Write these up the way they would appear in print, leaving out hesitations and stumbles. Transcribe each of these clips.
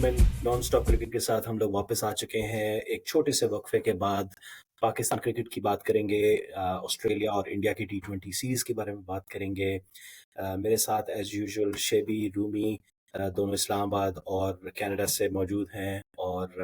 Gentleman, non stop cricket के साथ हम लोग वापस आ चुके हैं एक छोटे से वक्फे के बाद। पाकिस्तान क्रिकेट की बात करेंगे, ऑस्ट्रेलिया और इंडिया की टी20 सीरीज़ के बारे में बात करेंगे। मेरे साथ एज़ यूजुअल शेबी, रूमी, दोनों इस्लामाबाद और कनाडा से मौजूद हैं और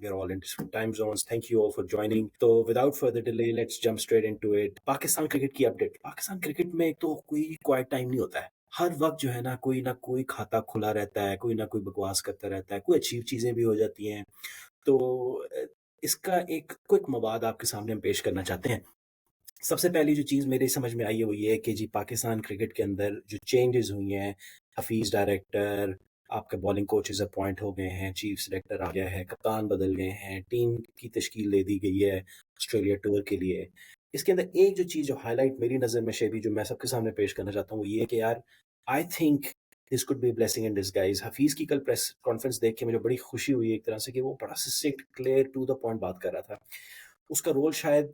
we are all in different time zones. Thank you all for joining. तो without further delay let's jump straight into it. Pakistan cricket की अपडेट। पाकिस्तान क्रिकेट में तो कोई क्वाइट टाइम नहीं होता है। हर वक्त जो है ना कोई खाता खुला रहता है, कोई ना कोई बकवास करता रहता है, कोई अच्छी चीज़ें भी हो जाती हैं। तो इसका एक क्विक मवाद आपके सामने हम पेश करना चाहते हैं। सबसे पहली जो चीज़ मेरी समझ में आई है वो ये है कि जी पाकिस्तान क्रिकेट के अंदर जो चेंजेस हुई हैं, हफीज़ डायरेक्टर, आपके बॉलिंग कोचेस अपॉइंट हो गए हैं, चीफ सेलेक्टर आ गया है, कप्तान बदल गए हैं, टीम की तश्कील दे दी गई है ऑस्ट्रेलिया टूर के लिए। इसके अंदर एक जो चीज़ जो हाईलाइट मेरी नज़र में शेबी जो मैं सबके सामने पेश करना चाहता हूँ वो ये है कि यार I think this could be blessing in disguise. Hafeez की कल प्रेस कॉन्फ्रेंस देख के मुझे बड़ी खुशी हुई एक तरह से कि वो बड़ा सस्टिक्ट, क्लियर, टू द पॉइंट बात कर रहा था। उसका रोल शायद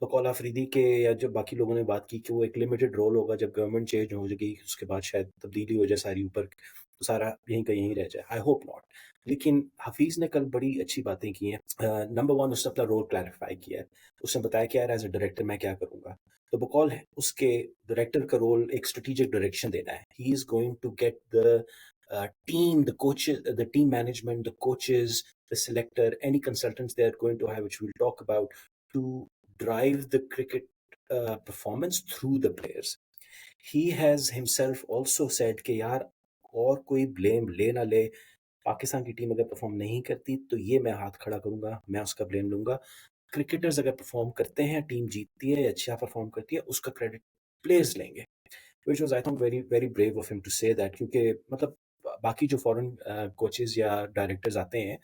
बकौल अफरीदी के या जो बाकी लोगों ने बात की कि वो एक लिमिटेड रोल होगा, जब गवर्नमेंट चेंज हो जाएगी उसके बाद शायद तब्दीली हो जाए सारी ऊपर, तो सारा यहीं का यहीं रह जाए। I hope not. लेकिन हफीज़ ने कल बड़ी अच्छी बातें की हैं। नंबर वन, उसने अपना रोल क्लैरिफाई किया है। उसने बताया कि यार एज अ डायरेक्टर मैं क्या करूँगा। तो बकौल है उसके डायरेक्टर का रोल एक स्ट्रेटेजिक डायरेक्शन देना है। He is going to get the team, the coaches, the team management, the coaches, the selector, any consultants they are going to have, which we'll talk about, to drive the cricket performance through the players. He has himself also said कि यार और कोई blame ले ना ले, पाकिस्तान की team अगर perform नहीं करती तो ये मैं हाथ खड़ा करूंगा, मैं उसका ब्लेम लूंगा। क्रिकेटर्स अगर परफॉर्म करते हैं, टीम जीतती है, अच्छा परफॉर्म करती है, उसका क्रेडिट प्लेयर्स लेंगे। Which was I think very very brave of him to say that, क्योंकि मतलब बाकी जो फॉरेन कोचेस या डायरेक्टर्स आते हैं,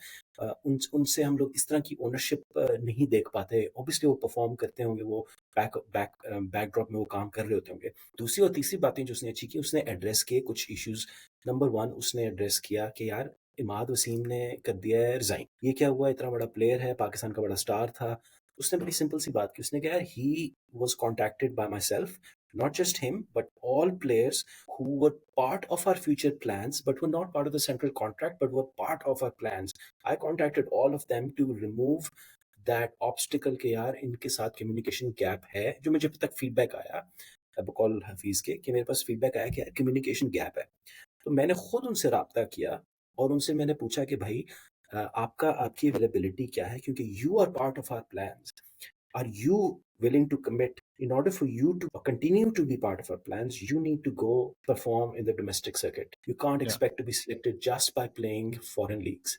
उनसे हम लोग इस तरह की ओनरशिप नहीं देख पाते। ऑब्वियसली वो परफॉर्म करते होंगे, वो बैक बैक बैकड्रॉप में वो काम कर रहे होते होंगे। दूसरी और तीसरी बातें जो उसने अच्छी की, उसने एड्रेस किए कुछ इश्यूज। नंबर वन, उसने एड्रेस किया कि यार इमाद वसीम ने कर दिया है रिजाइन। ये क्या हुआ, इतना बड़ा प्लेयर है, पाकिस्तान का बड़ा स्टार था। उसने बड़ी सिंपल सी बात की, उसने कहा he was contacted bye my self, not just him, but all players who were part of our future plans, but were not part of the central contract, but were part of our plans. I contacted all of them to remove that obstacle के यार इनके साथ communication gap है, जो मुझे अब तक feedback आया बकौल हफीज़ के कि मेरे पास feedback आया कि यार communication gap है। तो मैंने खुद उनसे राब्ता किया और उनसे मैंने पूछा कि भाई आपकी अवेलेबिलिटी क्या है, क्योंकि you are part of our plans. Are you willing to commit? In order for you to continue to be part of our plans, you need to go perform in the domestic circuit. You can't Yeah. expect to be selected just by playing foreign leagues.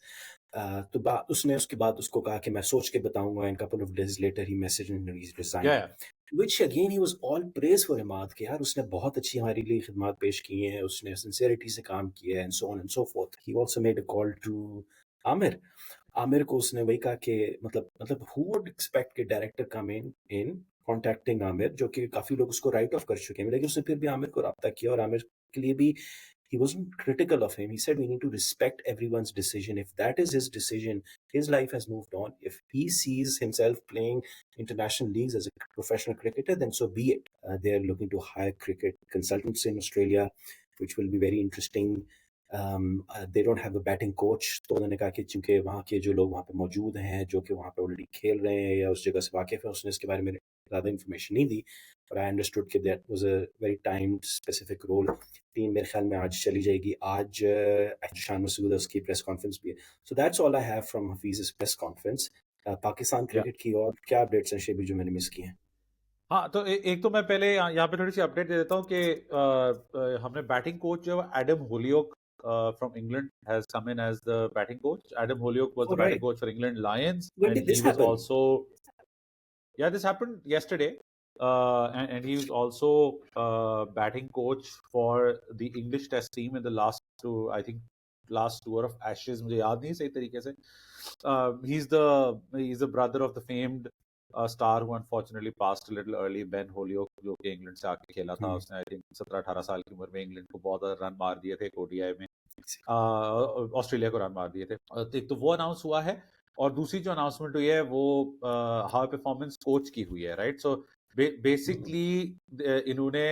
तो उसने उसके बाद उसको कहा कि मैं सोच के बताऊंगा। In couple of days later he messaged and he resigned. Yeah. Which again he was all praise for Imad कि यार उसने बहुत अच्छी हमारे लिए खिदमत पेश की हैं, उसने sincerity से काम किया है and so on and so forth. He also made a call to Amir. Aamir को उसने वही कहा कि मतलब हु वुड एक्सपेक्ट कि डायरेक्टर कम इन कॉन्टैक्टिंग आमिर, जो कि काफी लोग उसको राइट ऑफ कर चुके हैं, लेकिन उसने फिर भी आमिर को राब्ता किया और आमिर के लिए भी he wasn't critical of him. He said we need to respect everyone's decision. If that is his decision, his life has moved on. If he sees himself playing international leagues as a professional cricketer, then so be it. They're looking to hire cricket consultants in Australia, which will be very interesting. They don't have a batting coach, तो उन्होंने कहा कि चूंकि वहाँ के जो लोग वहाँ पे मौजूद हैं, जो कि वहाँ पे ऑलरेडी खेल रहे हैं या उस जगह से वाकिफ है, उसने इसके बारे में ज़्यादा इन्फॉर्मेशन नहीं दी। बट आई अंडरस्टूड कि that was a very timed specific role. Team मेरे ख्याल में आज चली जाएगी। आज शान मसूद उसकी प्रेस कॉन्फ्रेंस भी है। So that's all I have from Hafeez press conference. Pakistan Yeah. Cricket की और क्या अपडेट्स हैं शेबी जो मैंने मिस किए हैं? हाँ, तो एक तो मैं पहले यहाँ पे थोड़ी सी अपडेट दे देता हूँ कि हमने बैटिंग कोच जो Adam Hollioake from England has come in as the batting coach. Adam Holyoke was Oh, the batting right. coach for England Lions, When and did he this was happen? also, yeah, this happened yesterday, and he was also batting coach for the English Test team in the last two, I think, last tour of Ashes. मुझे याद नहीं सही तरीके से. He's the brother of the famed star who unfortunately passed a little early, Ben Holyoke, जो कि England से आके खेला था. उसने आई थिंक 17-18 साल की उम्र में इंग्लैंड को बहुत रन मार दिए थे ओडीआई में, ऑस्ट्रेलिया को रन मार दिए थे. एक तो वो अनाउंस हुआ है, और दूसरी जो अनाउंसमेंट हुई है वो हाई परफॉर्मेंस कोच की हुई है, राइट. सो बेसिकली इन्होंने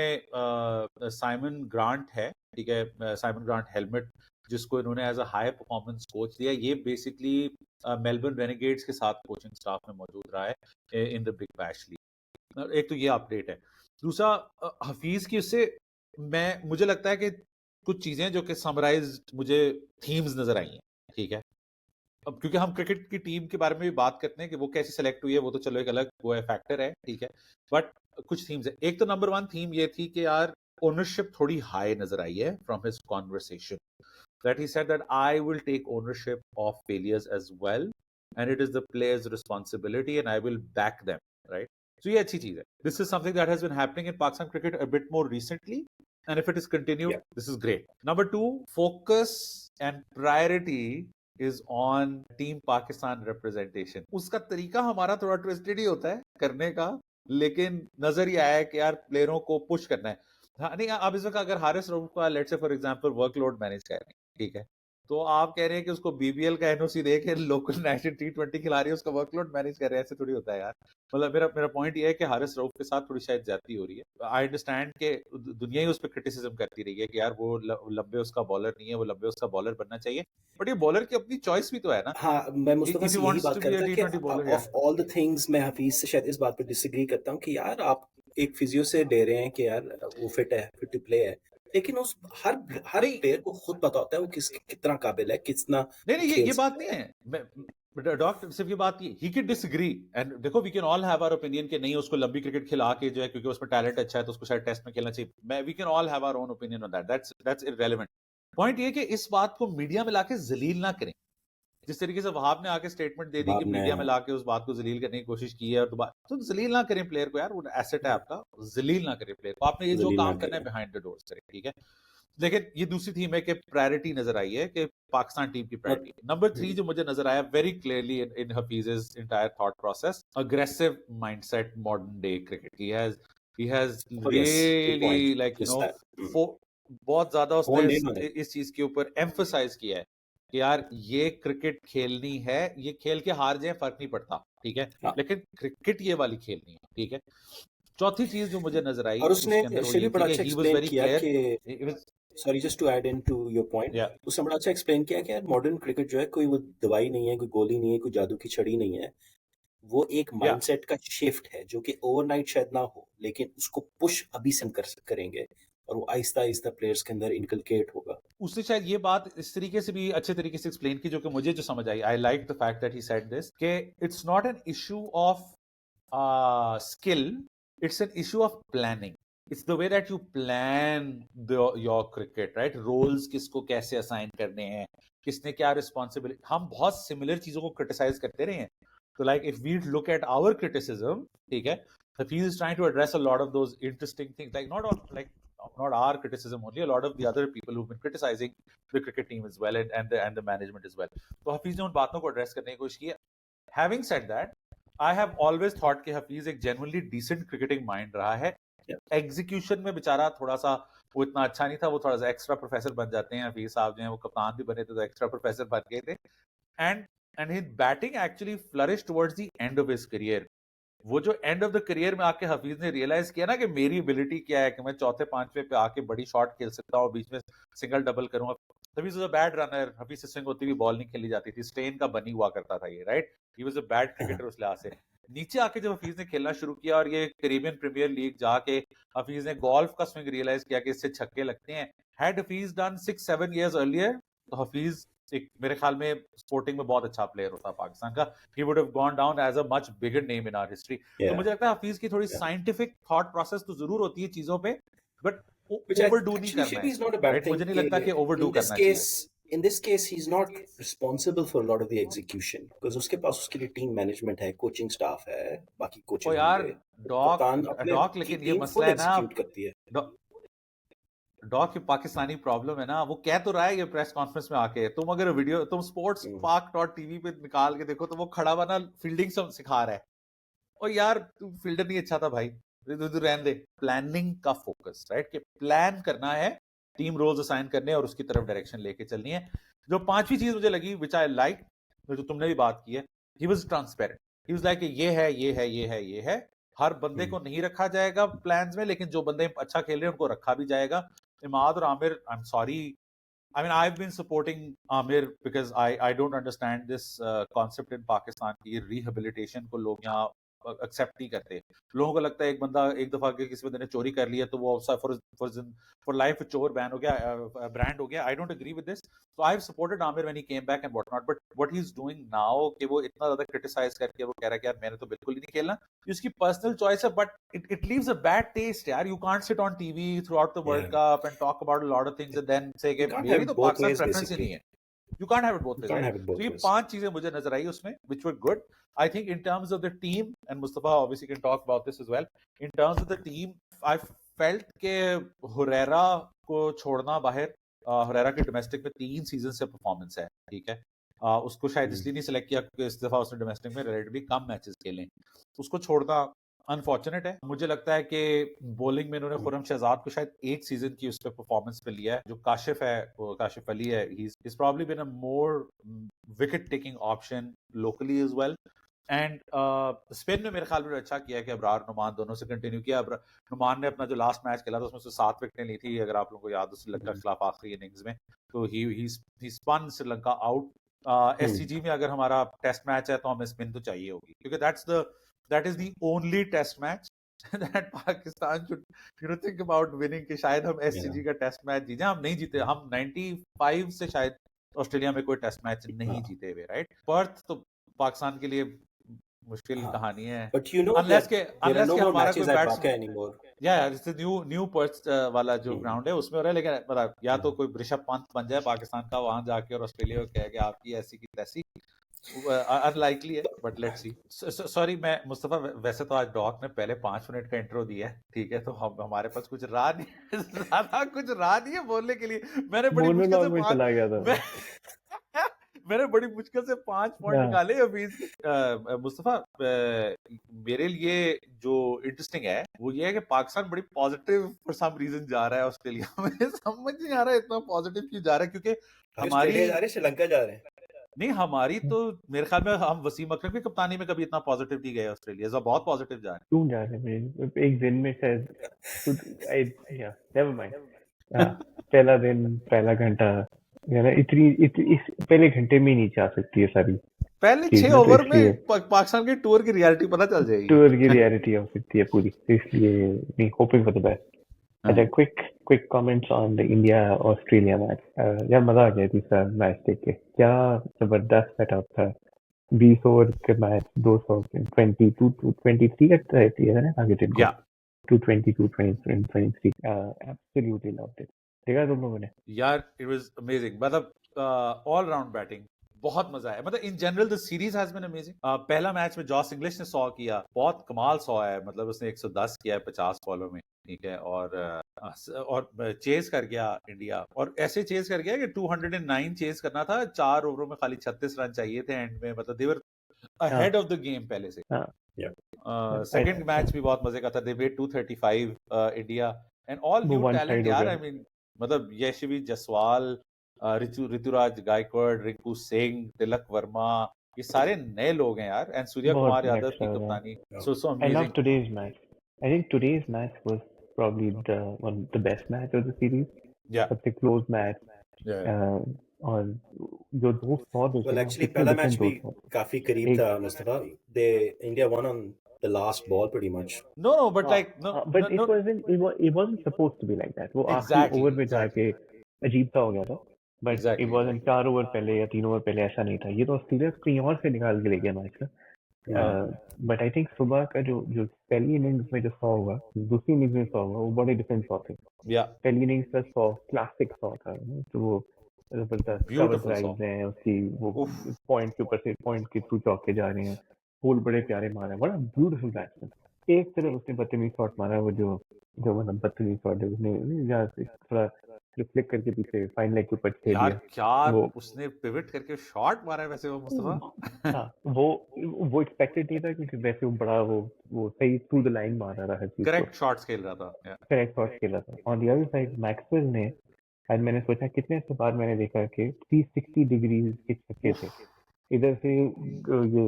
साइमन ग्रांट है, ठीक है, साइमन ग्रांट हेलमेट, जिसको इन्होंने as a high performance coach दिया। ये बेसिकली मेलबर्न रेनेगेड्स के साथ कोचिंग स्टाफ में मौजूद रहा है in the big bash league. एक तो ये अपडेट है। दूसरा, हफीज की उससे मुझे लगता है कि कुछ चीजें जो कि समराइज्ड मुझे थीम्स नजर आई हैं, ठीक है। अब क्योंकि हम क्रिकेट की टीम के बारे में भी बात करते हैं कि वो कैसे सेलेक्ट हुई है, वो तो चलो एक अलग वो है, फैक्टर है, ठीक है। बट कुछ थीम्स है। एक तो नंबर 1 थीम ये थी कि यार ओनरशिप थोड़ी हाई नजर आई है from his conversation, that he said that I will take ownership of failures as well, and it is the player's responsibility, and I will back them, right? So ये अच्छी चीज है. This is something that has been happening in Pakistan cricket a bit more recently, and if it is continued, Yeah. this is great. Number 2, focus and priority is on team Pakistan representation. उसका तरीका हमारा थोड़ा twisted ही होता है करने का, लेकिन नजर ही आया है कि यार प्लेयरों को पुश करना है। हाँ, नहीं, अब इस वक्त अगर हारिस रऊफ का let's say for example workload manage कर रहे हैं, ठीक है, तो आप कह रहे हैं कि उसको बीबीएल का एनओसी दे के लोकल नेशनल टी20 खिला रही है, उसका वर्कलोड मैनेज कर रहे हैं, ऐसे थोड़ी होता है यार। मतलब मेरा पॉइंट ये है कि हारिस रऊफ के साथ थोड़ी शायद ज्यादती हो रही है। आई अंडरस्टैंड कि दुनिया ही उस पर क्रिटिसिज्म करती रही है कि यार वो लंबे उसका बॉलर नहीं है, वो लंबे उसका बॉलर बनना चाहिए, बट ये बॉलर की अपनी चॉइस भी तो है ना। हाँ, मैं मुस्तफा इफ से यू यही वांट्स बात टू बी अ करता कि टी20 बॉलर, या ऑफ ऑल द थिंग्स मैं हफीज से शायद इस बात पर डिसएग्री करता हूँ कि यार आप एक फिजियो से दे रहे हैं कि यार वो फिट टू प्ले है, लेकिन उस हर हर नहीं प्लेयर को खुद पता होता है वो कितना काबिल है, कितना नहीं नहीं, खेल ये बात सकता नहीं है। है डॉक्टर, सिर्फ ये बात, ही कैन डिसएग्री, एंड देखो we can all have our opinion कि नहीं उसको लंबी क्रिकेट खिला के जो है, क्योंकि उसमें टैलेंट अच्छा है तो उसको शायद टेस्ट में खेलना चाहिए। We can all have our own opinion on that, that's irrelevant. Point ये कि इस बात को मीडिया में लाके जलील ना करें। जिस तरीके से वहाब ने आके स्टेटमेंट दे दी कि आपने मीडिया में लाके उस बात को जलील करने की कोशिश की है, और दोबारा तो जलील ना करें प्लेयर को यार, वो एसेट है आपका, जलील ना करें प्लेयर को। आपने ये जो जलील ना काम करना है करें। बिहाइंड द डोर्स करें, ठीक है। लेकिन ये दूसरी थीम है कि प्रायोरिटी नजर आई है कि पाकिस्तान टीम की मत प्रायोरिटी। नंबर 3 जो मुझे नजर आया very clearly in Hafeez's entire thought process, aggressive mindset, modern day cricket. He has oh yes, good really, point, like, just that. बहुत ज्यादा उसने Honed in on it. इस चीज के ऊपर एम्फसाइज किया है कि यार ये क्रिकेट खेलनी है, ये खेल के हार जाए फर्क नहीं पड़ता, ठीक है, हाँ, लेकिन क्रिकेट ये वाली खेलनी है, ठीक है। चौथी चीज जो मुझे नजर आई और उसने उसके अंदर वो इससे भी ये थी बड़ा कि अच्छा ही वाज एक्सप्लेन वेरी किया क्लियर। कि sorry just to add in to your point, या उसने बड़ा अच्छा एक्सप्लेन किया कि यार मॉडर्न क्रिकेट जो है कोई वो दवाई नहीं है, कोई गोली नहीं है, कोई जादू की छड़ी नहीं है, वो एक या माइंडसेट का शिफ्ट है जो कि ओवरनाइट शायद ना हो, लेकिन उसको पुश अभी से हम करेंगे और वो आहिस्ता आहिस्ता प्लेयर्स के अंदर इनकलकेट होगा। उसने शायद ये बात इस तरीके से भी अच्छे तरीके से एक्सप्लेन की जो कि मुझे जो समझ आई, I like the fact that he said this, कि it's not an issue of skill, it's an issue of planning. It's the way that you plan your cricket, right? Roles किसको कैसे assign करने हैं, किसने क्या responsibility। हम बहुत similar चीजों को criticize करते रहे हैं। तो like if we look at our criticism, ठीक है, Hafiz is trying to address a lot of those interesting things, like not our criticism only, a lot of the other people who've been criticizing the cricket team as well, and the management as well. तो हफीज ने उन बातों को address करने की कोशिश की है। Having said that, I have always thought कि हफीज एक genuinely decent cricketing mind रहा है। Yeah. एग्जीक्यूशन में बेचारा थोड़ा सा वो इतना अच्छा नहीं था, वो थोड़ा सा एक्स्ट्रा प्रोफेसर बन जाते हैं। हफीज साहब जो है वो कप्तान भी बने थे तो एक्स्ट्रा प्रोफेसर बन गए थे। And his batting actually flourish towards the end of his career. वो जो एंड ऑफ द करियर में आके हफीज ने रियलाइज किया ना कि मेरी एबिलिटी क्या है, कि मैं चौथे पांचवें पे आके बड़ी शॉट खेल सकता हूँ, बीच में सिंगल डबल करूंगा। Hafeez was a bad runner, Hafeez से स्विंग होती हुई बॉल नहीं खेली जाती थी, स्ट्रेन का बनी हुआ करता था ये, right. He was a bad cricketer उस लिहाज से। नीचे आके जब हफीज ने खेलना शुरू किया और ये कैरेबियन प्रीमियर लीग जाके हफीज ने गोल्फ का स्विंग रियलाइज किया कि इससे छक्के लगते हैं। Had Hafeez done 6-7 years earlier, तो हफीज एक मेरे ख्याल में स्पोर्टिंग में बहुत अच्छा प्लेयर होता पाकिस्तान का। he would have gone down as a much bigger name in our history. तो मुझे लगता है हफीज की थोड़ी Yeah. साइंटिफिक थॉट प्रोसेस तो जरूर होती है चीजों पे, बट Which ओवरडू नहीं actually करना Shibi है, is not a bad right. thing. मुझे नहीं लगता कि ओवरडू In this करना चाहिए। case, in this case, he's not responsible for a lot of the execution because उसके पास उसके लिए टीम मैनेजमेंट है, कोचिंग स्टाफ है, बाकी ओ कोचेज यार होंगे, डॉक कप्तान अपने डॉक की लेकिन ये टीम मसला फुल है ना, एग्जीक्यूट करती है। डॉक की पाकिस्तानी प्रॉब्लम है ना, वो कह तो रहा है ये प्रेस कॉन्फ्रेंस में आके, तुम अगर वीडियो तुम स्पोर्ट्स पाक डॉट टीवी पे निकाल के देखो तो वो खड़ा बना फील्डिंग सिखा रहा है। और यार तू फील्डर नहीं अच्छा था भाई, तू रहने दे। प्लानिंग का फोकस, राइट, कि प्लान करना है, टीम रोल्स असाइन करने और उसकी तरफ डायरेक्शन लेके चलनी है। जो पांचवी चीज मुझे लगी विच आई लाइक, जो तुमने भी बात की है, he was transparent. He was like ये है ये है ये है ये है, हर बंदे को नहीं रखा जाएगा प्लान्स में, लेकिन जो बंदे अच्छा खेल रहे हैं उनको रखा भी जाएगा। इमाद और Aamir, I am sorry, I mean, I've been supporting Amir because I don't understand this concept in Pakistan कि rehabilitation को लोग यहाँ accept नहीं करते। लोगों को लगता है एक बंदा एक दफा के किसी बंदे ने चोरी कर लिया तो वो for life चोर बैन हो गया, brand हो गया। I don't agree with this. So I've supported Amir when he came back and whatnot, but what he's doing now कि वो इतना ज्यादा criticize करके वो कह रहा है कि यार मैंने तो बिल्कुल ही नहीं खेलना, उसकी पर्सनल चॉइस है, but it leaves a bad taste यार। You can't sit on TV throughout the World Yeah. Cup and talk about a lot of things and then say You कि can't मेरी have it तो both Pakistan ways, preference ही basically. नहीं है। You can't have it both You ways, can't right? have it both तो ये ways. 5 चीजें मुझे नजर आई उसमें which were good. I think in terms of the team, and Mustafa obviously can talk about this as well, in terms of the team, I felt के हुरैरा को छोड़ना बाहर, हुरैरा के डोमेस्टिक में 3 सीजन से परफॉर्मेंस है, ठीक है। उसको शायद इसलिए नहीं सिलेक्ट किया क्योंकि इस दफा उसने डोमेस्टिक में रिलेटिवली कम मैचेस खेले, उसको छोड़ना अनफॉर्चुनेट है। मुझे लगता है कि बॉलिंग में इन्होंने खुरम शहजाद को शायद 1 सीजन की उस पर परफॉर्मेंस पे लिया है। जो काशिफ है, वो काशिफ अली है, he is probably been a more wicket taking option locally as well. And spin में मेरे ख्याल में अच्छा किया कि अबरार नुमान दोनों से कंटिन्यू किया। नुमान ने अपना जो लास्ट मैच खेला था उसमें से 7 विकेटें ली थी, अगर आप लोगों को याद हो, श्रीलंका के खिलाफ आखिरी इनिंग्स में। तो ही स्पन श्रीलंका आउट। एससीजी में अगर हमारा टेस्ट मैच है तो हमें स्पिन तो चाहिए होगी, क्योंकि that is the only test match that Pakistan should think about winning, कि शायद हम एससीजी का टेस्ट मैच जीते। हम नहीं जीते, हम 95 से शायद ऑस्ट्रेलिया में कोई टेस्ट मैच नहीं जीते हुए, राइट। पर्थ तो पाकिस्तान के लिए मुश्किल कहानी है, But you know unless that के there are no more हमारा कोई matches at batsman Waqa anymore. या न्यू पर्थ वाला जो ग्राउंड है उसमें हो रहा है, लेकिन मतलब या तो कोई ऋषभ पंत बन जाए पाकिस्तान का वहां जाके और ऑस्ट्रेलिया को कहे कि आपकी ऐसी की तैसी, अनलाइकली है, बट लेट्स सी। सॉरी, मैं मुस्तफा, वैसे तो आज डॉक ने पहले 5 मिनट का इंट्रो दिया है, ठीक है, तो हमारे पास कुछ रहा नहीं ज्यादा कुछ रहा नहीं है बोलने के लिए। मैंने बड़ी मुश्किल से चला गया था मैंने बड़ी मुश्किल से 5 पॉइंट निकाले अभी। मुस्तफा, मेरे लिए जो इंटरेस्टिंग है वो ये है कि पाकिस्तान बड़ी पॉजिटिव फॉर सम रीजन जा रहा है ऑस्ट्रेलिया में। समझ नहीं आ रहा है इतना पॉजिटिव क्यों जा रहा है, क्योंकि हमारी जा रहे, श्रीलंका जा रहे हैं। नहीं, हमारी तो मेरे ख्याल में हम वसीम अकरम की कप्तानी में कभी इतना पॉजिटिव नहीं गए ऑस्ट्रेलिया, सब बहुत पॉजिटिव जा रहे हैं। क्यों जा रहे हैं? एक दिन में शायद नेवर माइंड। पहला दिन, पहला घंटा, इस पहले घंटे में नहीं जा सकती है सारी पहले 6 ओवर में पाकिस्तान के टूर की रियलिटी पता चल जाएगी, टूर की रियलिटी हो सकती है पूरी, इसलिए नहीं, होपिंग फॉर द बेस्ट। अच्छा, quick comments on the India Australia match. यार मजा आ गया तीसरा मैच देख के, क्या जबरदस्त सेटअप था। 20 ओवर के मैच 222 to 23 है ना, टारगेटेड को 222 23। Absolutely loved it. देखा तुम लोगों ने? यार इट वाज अमेजिंग, मतलब ऑल राउंड बैटिंग बहुत मजा आया। मतलब in general the series has been amazing. पहला मैच में जॉस इंग्लिश ने 100 किया, बहुत कमाल 100 है, मतलब उसने 110 किया है 50 बॉलों में, ठीक है, और चेज कर गया इंडिया, और ऐसे चेज कर गया कि 209 चेज करना था, 4 ओवरों में खाली 36 रन चाहिए थे एंड में, मतलब they were ahead of the game पहले से। सेकंड मैच भी बहुत मजे का था, they made 235 India and all new talent यार। आई मीन मतलब यशवी जसवाल, ऋतुराज गायकवाड़, रिंकू सिंह, तिलक वर्मा, ये सारे नए लोग हैं यार, एंड सूर्या कुमार यादव की कप्तानी, so amazing. I love today's match. I think today's match was probably the best match of the series. Yeah, सबसे close match. yeah. और जो 200 देखे, well actually पहला मैच भी काफी करीब था Mustafa. India won on the last ball pretty much. No, but like but it wasn't supposed to be like that. वो आखिरी ओवर में जाके अजीब सा हो गया था, बट it wasn't 4 ओवर पहले या 3 ओवर पहले, ऐसा नहीं था। ये तो ऑस्ट्रेलिया कहीं और से निकाल के ले गया मैच का। बट आई थिंक सुबह का जो पहली इनिंग्स में जो 100 हुआ, दूसरी इनिंग्स में 100 हुआ, वो बड़े डिफरेंट 100 थे। पहली इनिंग्स का 100 क्लासिक 100 था, तो वो जबरदस्त कवर ड्राइव्स हैं उसकी, वो पॉइंट के ऊपर से पॉइंट के थ्रू चौके जा रहे हैं, होल बड़े प्यारे मारा है, बड़ा ब्यूटीफुल बैट्समैन। एक तरफ उसने बदतमीज शॉट मारा, वो जो मतलब बदतमीज शॉट है, उसने जहाँ से थोड़ा फ्लिक करके पीछे फाइन लेग के ऊपर खेल दिया। यार क्या उसने पिवट करके शॉट मारा है वैसे वो मुस्तफा। हाँ, वो एक्सपेक्टेड नहीं था, क्योंकि वैसे वो बड़ा वो सही थ्रू द लाइन मार रहा था, करेक्ट शॉट्स खेल रहा था, करेक्ट शॉट्स खेल रहा था। On the other side Maxwell ने, आज मैंने सोचा कितने से बाद मैंने देखा कि 360 डिग्री के छक्के थे। इधर से ये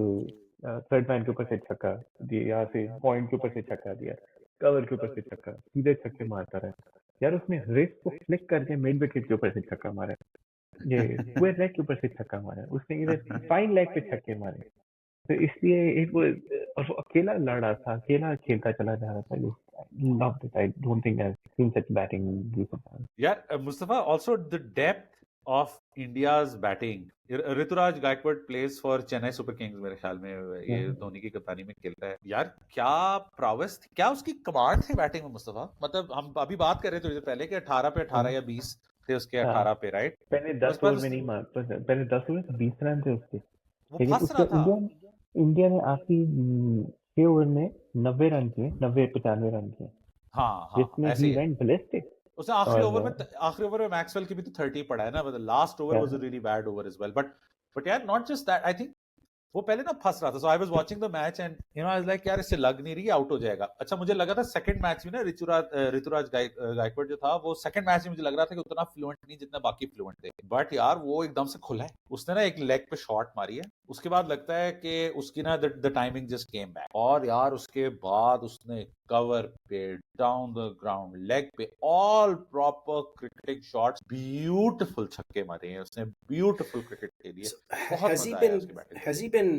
थर्ड मैन के ऊपर से छक्का दिया, यहाँ से पॉइंट के ऊपर से छक्का दिया, कवर के ऊपर से छक्का, सीधे छक्के मारता रहा यार। उसने रिस्ट को फ्लिक करके मिड विकेट के ऊपर से छक्का मारा, ये स्क्वायर लेग के ऊपर से छक्का मारा, उसने इधर फाइन लेग पे छक्के मारे। तो इसलिए एक वो, और वो अकेला लड़ रहा था, अकेला खेलता चला जा रहा था। loved it. I don't think I've seen such batting recently. Yeah, Mustafa, also the depth of India's batting. Rituraj Gaekwad plays for Chennai Super Kings मेरे ख्याल में, ये धोनी की कप्तानी में खेलता है। यार क्या prowess थी, क्या उसकी कमांड थी बैटिंग में मुस्तफा। मतलब हम अभी बात कर रहे थे थोड़ी देर पहले कि 18 पे 18 या 20 थे उसके, 18 पे, राइट? पहले 10 ओवर में नहीं मार, पहले 10 ओवर 20 रन थे उसके। वो फंस रहा था। इंडिया ने आखिरी 6 ओवर में 90 रन किए, 90-95 रन किए। हाँ, जिसमें he went ballistic. उसने आखिरी ओवर में मैक्सवेल की भी तो 30 पड़ा है ना, मतलब last over was a really bad over as well. But यार not just that, I think वो पहले ना फंस रहा था। So I was watching the match and you know I was like यार इससे लग नहीं रही, आउट हो जाएगा। अच्छा मुझे लगा था सेकंड मैच में ना ऋतुराज गायकवाड़ जो था वो सेकंड मैच में मुझे लग रहा था कि उतना फ्लुएंट नहीं जितना बाकी फ्लुएंट थे, बट यार वो एकदम से खुला है। उसने ना एक लेग पे शॉट मारी है, उसके बाद लगता है कि उसकी ना the timing just came back, और यार उसके बाद उसने कवर पे, डाउन द ग्राउंड, लेग पे, all proper cricketing shots, beautiful छक्के मारे हैं उसने, ब्यूटीफुल क्रिकेट खेली है। बहुत मजा आया उसकी batting. Has he been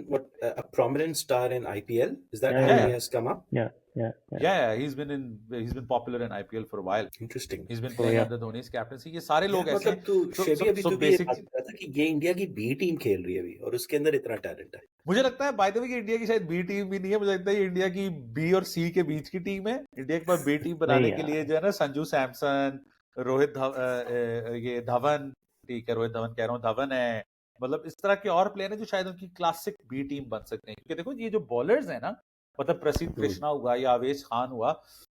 a prominent star in IPL? Is that how he has come up? Yeah. He's been popular in IPL for a while. Interesting. He's been playing under Dhoni's captaincy. ये सारे लोग ऐसे हैं। मतलब अभी तू भी बात कर रहा था कि ये इंडिया की बी टीम खेल रही है अभी और उसके अंदर इतना टैलेंट है। मुझे लगता है बाय द वे कि इंडिया की शायद बी टीम भी नहीं है, मुझे लगता है ये इंडिया की बी और सी के बीच की टीम है। इंडिया के पास बी टीम बनाने के लिए जो है ना संजू सैमसन, रोहित ये धवन, ठीक है रोहित धवन कह रहा हूँ, धवन है, मतलब इस तरह के और प्लेयर हैं जो शायद उनकी क्लासिक बी टीम बन सकते हैं। क्योंकि देखो ये जो बॉलर्स हैं ना, मतलब प्रसिद्ध कृष्णा हुआ या आवेश खान हुआ,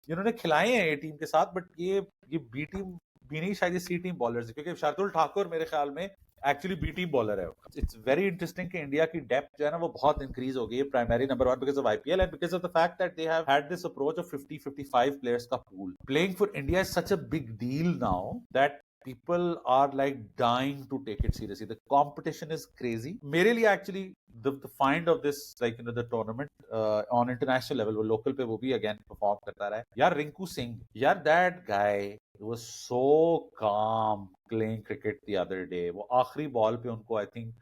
इन्होंने खिलाए हैं ये टीम के साथ, बट ये बी टीम भी नहीं, शायद ये सी टीम बॉलर्स है। क्योंकि शार्दुल ठाकुर मेरे ख्याल में एक्चुअली बी टीम बॉलर है। इट्स वेरी इंटरेस्टिंग कि इंडिया की डेप्थ जो है ना वो बहुत इंक्रीज हो गई है, primary number 1 because of IPL and because of the fact that they have had this approach of 50-55 players का पूल। Playing for India is such a big deal now that people are like dying to take it seriously. The competition is crazy. मेरे लिए actually the find of this, like you know, the tournament on international level, वो local पे वो भी again perform करता रहा है यार। रिंकू सिंह यार, that guy was so calm playing cricket the other day. वो आखिरी बॉल पे उनको I think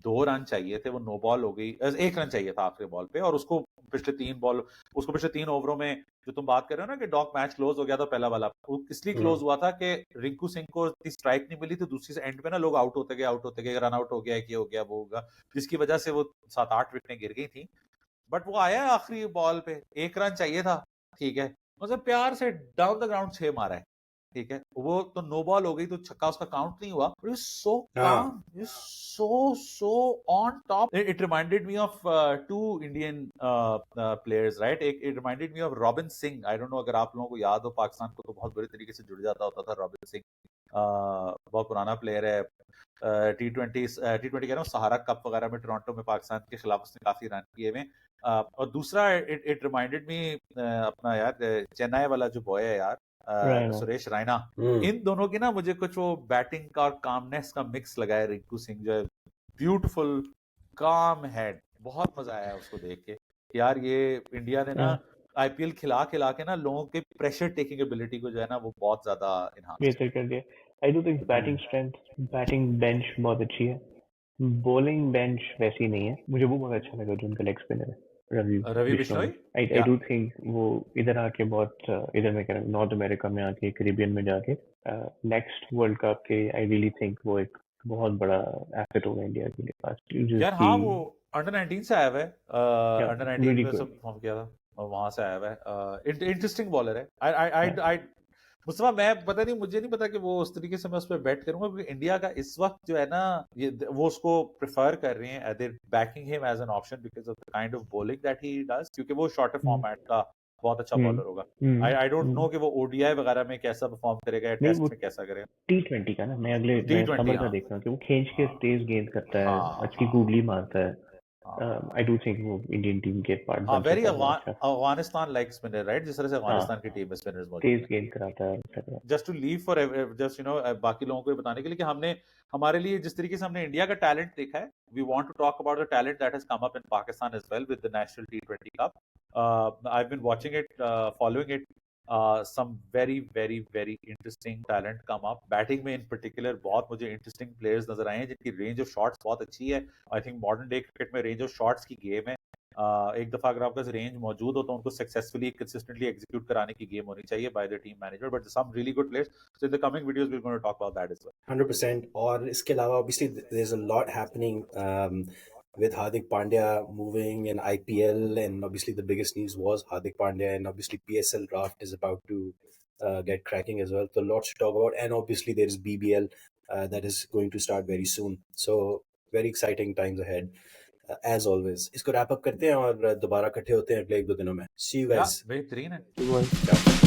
2 रन चाहिए थे, वो नो बॉल हो गई, 1 रन चाहिए था आखिरी बॉल पे, और उसको पिछले 3 ओवरों में जो तुम बात कर रहे हो ना कि डॉक मैच क्लोज हो गया था पहला वाला, इसलिए क्लोज हुआ था कि रिंकू सिंह को स्ट्राइक नहीं मिली, तो दूसरी से एंड पे ना लोग आउट होते गए, रन आउट हो गया, ये हो गया, वो होगा, जिसकी वजह से वो 7-8 विकेटें गिर गई थी। बट वो आया आखिरी बॉल पे, 1 रन चाहिए था, ठीक है, मतलब प्यार से डाउन द ग्राउंड 6 मारा है, ठीक है, वो तो नो बॉल हो गई तो छक्का उसका काउंट नहीं हुआ, बट सो काम, so on top. It reminded me of 2 Indian players, right? It reminded me of Robin Singh. I don't know अगर आप लोगों को याद हो, पाकिस्तान को तो बहुत बुरे तरीके से जुड़ जाता होता था रॉबिन सिंह, बहुत पुराना प्लेयर है, T20 कह रहा हूँ, सहारा कप वगैरह में टोरंटो में पाकिस्तान के खिलाफ उसने काफी रन किए हुए। और दूसरा इट रिमाइंडेड मी अपना यार चेन्नई वाला जो बॉय है यार, सुरेश रैना। इन दोनों की ना मुझे कुछ वो बैटिंग का और कामनेस का मिक्स लगा है। रिंकू सिंह जो है ब्यूटीफुल काम हेड, बहुत मजा आया उसको देख के यार। ये इंडिया ने ना आईपीएल खिला के ना लोगों के प्रेशर टेकिंग एबिलिटी को जो है ना वो बहुत ज्यादा एनहांस कर दिया। आई do think batting strength, batting bench बहुत अच्छी है, बॉलिंग बेंच वैसी नहीं है। मुझे वो बहुत अच्छा लगा जो उनका लेग स्पिनर है Ravi Bishnoi. I do think वो इधर आके बहुत, इधर में कह रहा हूँ नॉर्थ अमेरिका में आके, कैरिबियन में जाके नेक्स्ट वर्ल्ड कप के आई रियली थिंक वो एक बहुत बड़ा एसेट होगा इंडिया के लिए पास यार। हाँ वो अंडर 19 से आया हुआ है, अंडर 19 में सब परफॉर्म किया था और वहां से आया हुआ है। इंटरेस्टिंग बॉलर है। आई मुस्तफा, मैं पता नहीं, मुझे नहीं पता कि वो उस तरीके से मैं उस पर बैट करूंगा, क्योंकि इंडिया का इस वक्त जो है ना वो उसको प्रेफर कर रहे हैं, they backing him as an option because of the kind of bowling that he does, क्योंकि वो शॉर्टर फॉर्मेट का बहुत अच्छा बॉलर होगा। आई डोंट नो कि वो ओडीआई वगैरह में कैसा परफॉर्म करेगा या टेस्ट में कैसा करेगा। T20 का ना मैं अगले समर का देख रहा हूँ कि वो खींच के तेज गेंद करता है, अच्छी गूगली मारता है, I do think वो Indian team के part हाँ बन वेरी सकता है बहुत अच्छा अफगानिस्तान लाइक स्पिनर राइट, जिस तरह से हाँ अफगानिस्तान की टीम में स्पिनर्स मौजूद तेज हैं. गेंद कराता है etc. Just to leave for just you know बाकी लोगों को ये बताने के लिए कि हमने हमारे लिए जिस तरीके से हमने इंडिया का टैलेंट देखा है, we want to talk about the talent that has come up in Pakistan as well with the national T20 cup. I have been watching it, following it. some very very interesting talent come up. Batting में in particular बहुत मुझे interesting players नजर आए हैं जिनकी range of shots बहुत अच्छी है. I think modern day cricket में रेंज ऑफ शॉट्स की गेम है. एक दफा अगर आपका रेंज मौजूद हो तो उनको सक्सेसफुली कंसिस्टेंटली एग्जीक्यूट कराने की गेम होनी चाहिए by the team manager. But some really good players, so in the coming videos we are going to talk about that as well. 100%. और इसके अलावा obviously there's a lot happening with Hardik Pandya moving in IPL, and obviously the biggest news was Hardik Pandya, and obviously PSL draft is about to get cracking as well. So lots to talk about, and obviously there is BBL that is going to start very soon. So very exciting times ahead. As always, इसको wrap up करते हैं और दोबारा इकट्ठे होते हैं अगले 1-2 दिनों में. See you guys. बेहतरीन है. It was Ciao.